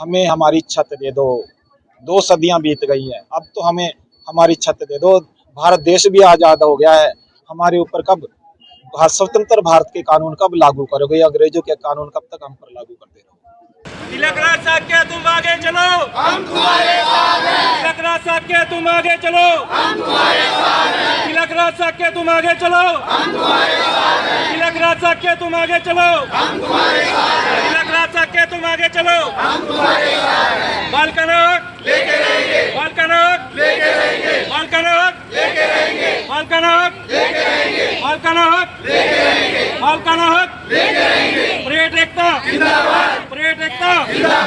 हमें हमारी छत दे दो। 2 सदियां बीत गई हैं, अब तो हमें हमारी छत दे दो। भारत देश भी आजाद हो गया है, हमारे ऊपर कब स्वतंत्र भारत के कानून कब लागू करोगे? अंग्रेजों के कानून कब तक हम पर लागू करते रहोगे? तिलक राज साहब के तुम आगे चलो, हम तुम्हारे साथ हैं। तिलक राज साहब के तुम आगे चलो, हम तुम्हारे साथ हैं। तिलक राज साहब के तुम आगे चलो, हम तुम्हारे साथ हैं। तिलक राज साहब के तुम आगे चलो, हम तुम्हारे साथ हैं। तिलक राज साहब के तुम आगे चलो, हम तुम्हारे साथ हैं। बाल का हक लेके रहेंगे, बाल का हक लेके रहेंगे, बाल का हक लेके रहेंगे, बाल का हक लेके रहेंगे, बाल का हक लेके रहेंगे, बाल का हक लेके रहेंगे। परेड एकता जिंदाबाद, परेड एकता।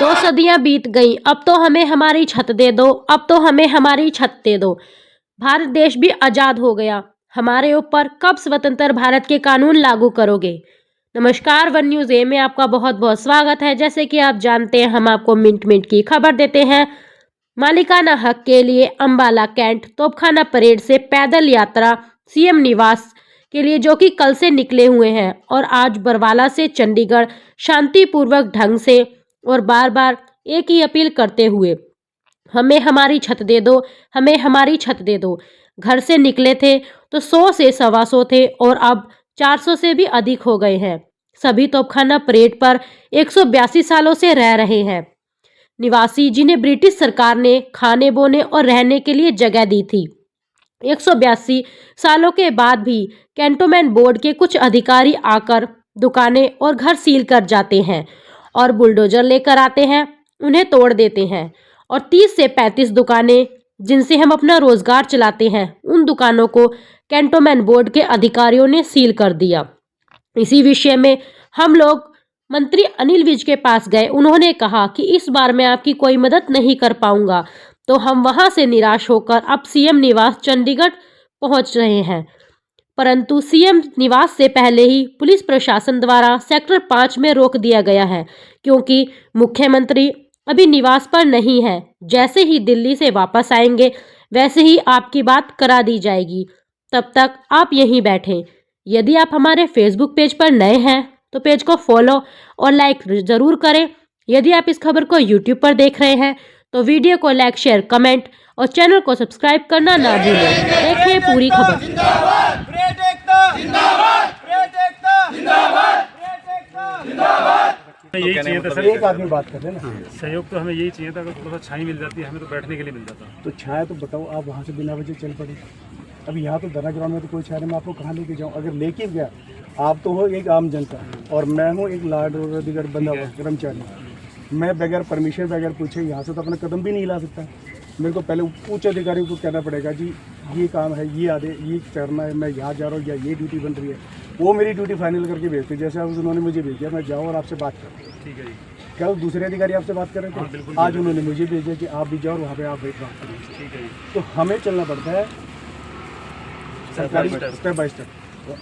2 सदियां बीत गईं, अब तो हमें हमारी छत दे दो, अब तो हमें हमारी छत दे दो। भारत देश भी आज़ाद हो गया, हमारे ऊपर कब स्वतंत्र भारत के कानून लागू करोगे? नमस्कार, वन न्यूज़ ए में आपका बहुत बहुत स्वागत है। जैसे कि आप जानते हैं, हम आपको मिनट मिनट की खबर देते हैं। मालिकाना हक के लिए अंबाला कैंट तोपखाना परेड से पैदल यात्रा सीएम निवास के लिए, जो कि कल से निकले हुए हैं और आज बरवाला से चंडीगढ़ शांतिपूर्वक ढंग से और बार बार एक ही अपील करते हुए, हमें हमारी छत दे दो, हमें हमारी छत दे दो। घर से निकले थे तो 100 से 125 थे और अब 400 से भी अधिक हो गए हैं। सभी तोपखाना परेड पर 182 सालों से रह रहे हैं निवासी, जिन्हें ब्रिटिश सरकार ने खाने बोने और रहने के लिए जगह दी थी। 182 सालों के बाद भी कैंटोनमेंट बोर्ड के कुछ अधिकारी आकर दुकानें और घर सील कर जाते हैं और बुलडोजर लेकर आते हैं, उन्हें तोड़ देते हैं और 30 से 35 दुकानें जिनसे हम अपना रोजगार चलाते हैं, उन दुकानों को कैंटोनमेंट बोर्ड के अधिकारियों ने सील कर दिया। इसी विषय में हम लोग मंत्री अनिल विज के पास गए। उन्होंने कहा कि इस बार मैं आपकी कोई मदद नहीं कर पाऊंगा, तो हम वहां से निराश होकर अब सीएम निवास चंडीगढ़ पहुंच रहे हैं। परंतु सीएम निवास से पहले ही पुलिस प्रशासन द्वारा सेक्टर 5 में रोक दिया गया है, क्योंकि मुख्यमंत्री अभी निवास पर नहीं है। जैसे ही दिल्ली से वापस आएंगे, वैसे ही आपकी बात करा दी जाएगी। तब तक आप यहीं बैठें। यदि आप हमारे फेसबुक पेज पर नए हैं तो पेज को फॉलो और लाइक जरूर करें। यदि आप इस खबर को यूट्यूब पर देख रहे हैं तो वीडियो को लाइक, शेयर, कमेंट और चैनल को सब्सक्राइब करना ना भूलें। देखें पूरी खबर। परेड एकता जिंदाबाद, परेड एकता जिंदाबाद, परेड एकता जिंदाबाद। यही चाहिए था सर, एक आदमी बात कर रहे हैं ना। सहयोग तो हमें यही चाहिए था, अगर थोड़ा सा छाई मिल जाती है हमें तो बैठने के लिए मिल जाता। तो छाया तो बताओ, आप वहाँ से बिना वजह चल पड़े। अब यहाँ तो धरना ग्राउंड में तो कोई छाया नहीं, मैं आपको कहाँ लेके जाऊँ? अगर लेके गया, आप तो हो एक आम जनता और मैं हूँ एक लाड और अधिकार बंदा हुआ कर्मचारी। मैं बगैर परमिशन, बगैर पूछे यहाँ से तो अपना कदम भी नहीं हिला सकता। मेरे को पहले उच्च अधिकारी को कहना पड़ेगा, जी ये काम है, ये आधे ये करना है, मैं यहाँ जा रहा हूँ या ये ड्यूटी बन रही है। वो मेरी ड्यूटी फाइनल करके भेजते, जैसे अब उन्होंने मुझे भेज दिया, मैं जाऊँ और आपसे बात करूँ। ठीक है जी। कल दूसरे अधिकारी आपसे बात कर रहे थे, आज उन्होंने मुझे भेजा कि आप भी जाओ और वहाँ पे आप बात करें। ठीक है जी। तो हमें चलना पड़ता है सरकारी स्टेप बाय स्टेप। तो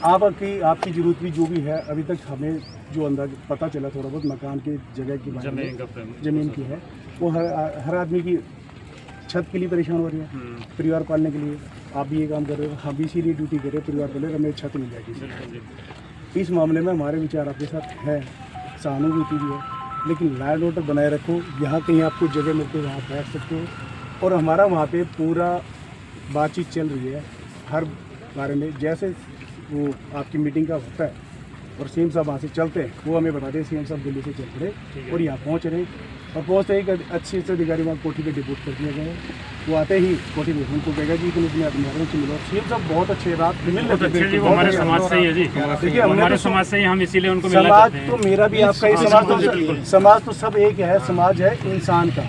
आपकी जरूरत भी जो भी है, अभी तक हमें जो अंदाज पता चला थोड़ा बहुत मकान की जगह की बारे में, ज़मीन की है, वो हर आदमी की छत के लिए परेशान हो रही है, परिवार पालने के लिए। आप भी ये काम कर रहे हो, हम भी इसीलिए ड्यूटी कर रहे हैं, परिवार पाले, हमें छत मिल जाएगी। इस मामले में हमारे विचार आपके साथ है, सहानुभूति भी है, लेकिन लॉ एंड ऑर्डर बनाए रखो। यहाँ कहीं आपको जगह मिलती है, वहाँ बैठ सकते हो। और हमारा वहाँ पे पूरा बातचीत चल रही है हर बारे में। जैसे वो आपकी मीटिंग का होता है और सीएम साहब वहाँ से चलते हैं, वो हमें बताते हैं सीएम साहब दिल्ली से चल पड़े और यहाँ पहुँच रहे हैं। और पहुँचते ही अच्छे से अधिकारी वहाँ कोठी पे डिपोट कर दिया गया। वो आते ही कोठी में उनको कहेगा जी तुम इसमें अपने से मिलो। सीएम साहब बहुत अच्छे, रात मिल अच्छे, वो हमारे समाज से ही है जी। देखिए हमारे समाज से ही, हम इसीलिए उनको समाज तो मेरा भी आपका ही समाज तो सब एक है। समाज है इंसान का,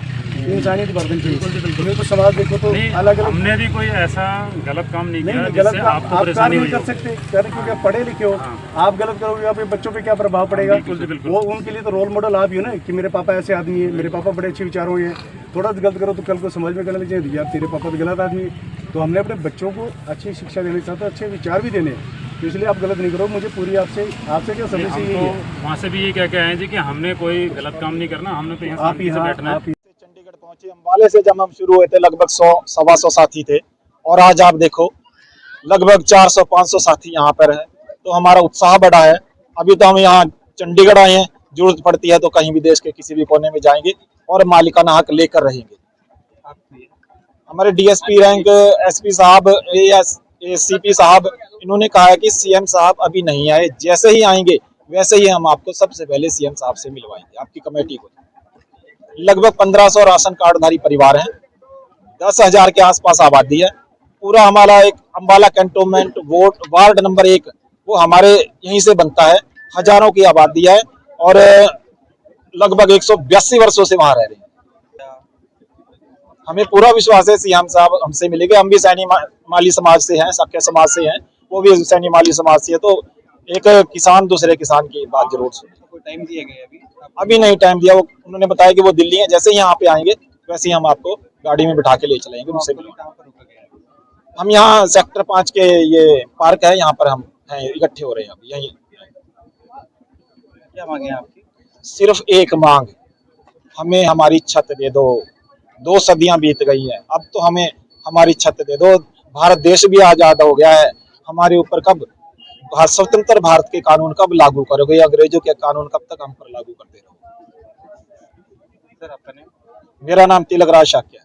इंसानियत वर्धन चाहिए। तो समाज देखो तो अलग अलग। हमने भी कोई ऐसा गलत काम नहीं किया गलत आप काम नहीं कर सकते सर, क्योंकि आप पढ़े लिखे हो। आप गलत करोगे, आपके बच्चों पे क्या प्रभाव पड़ेगा? वो उनके लिए तो रोल मॉडल आप ही हो ना, कि मेरे पापा ऐसे आदमी है, मेरे पापा बड़े अच्छे विचारों के। थोड़ा गलत करो तो कल को समझ में करने लग जाए यार तेरे पापा तो गलत आदमी है। तो हमने अपने बच्चों को अच्छी शिक्षा देने के साथ अच्छे विचार भी देने, तो इसलिए आप गलत नहीं करो। मुझे पूरी आपसे क्या समझ से यही है। वहाँ से भी ये क्या है जी कि हमने कोई गलत काम नहीं करना, हमने तो यहाँ आप ही बैठना है। चंडीगढ़ पहुंचे, अंबाले से जब हम शुरू हुए थे लगभग 100-125 साथी थे और आज आप देखो लगभग 400-500 साथी यहाँ पर है। तो हमारा उत्साह बढ़ा है। अभी तो हम यहाँ चंडीगढ़ आए हैं, जरूरत पड़ती है तो कहीं भी देश के किसी भी कोने में जाएंगे और मालिकाना हक लेकर रहेंगे। हमारे डीएसपी रैंक एसपी साहब एसीपी साहब इन्होंने कहा है कि सीएम साहब अभी नहीं आए, जैसे ही आएंगे वैसे ही हम आपको सबसे पहले सीएम साहब से मिलवाएंगे, आपकी कमेटी को। लगभग 1500 राशन कार्डधारी परिवार हैं, 10,000 के आसपास आबादी है। पूरा हमारा एक अम्बाला कैंटोनमेंट वार्ड नंबर 1 वो हमारे यहीं से बनता है। हजारों की आबादी है और लगभग 182 वर्षों से वहां रह रहे हैं। हमें पूरा विश्वास है सीएम साहब हमसे मिलेंगे। हम भी सैनी माली समाज से हैं, सख्य समाज से हैं, वो भी सैनी माली समाज से है, तो एक किसान दूसरे किसान की बात जरूर सुने। कोई टाइम दिया गया अभी नहीं टाइम दिया, वो उन्होंने बताया कि वो दिल्ली है, जैसे ही यहाँ पे आएंगे वैसे ही हम आपको गाड़ी में बिठा के ले चलेंगे उनसे मिलने। कहाँ पर रुका गया? हम यहाँ सेक्टर 5 के ये पार्क है, यहाँ पर हम हैं, इकट्ठे हो रहे हैं अभी यहीं। क्या मांगे हैं आपकी? सिर्फ एक मांग, हमें हमारी छत दे दो। 2 सदियां बीत गई हैं, अब तो हमें हमारी छत दे दो। भारत देश भी आजाद हो गया है, हमारे ऊपर कब स्वतंत्र भारत के कानून कब लागू करोगे? अंग्रेजों के कानून कब तक हम पर लागू करते रहोगे? सर आपका नेम? मेरा नाम तिलक राज शाक्य है।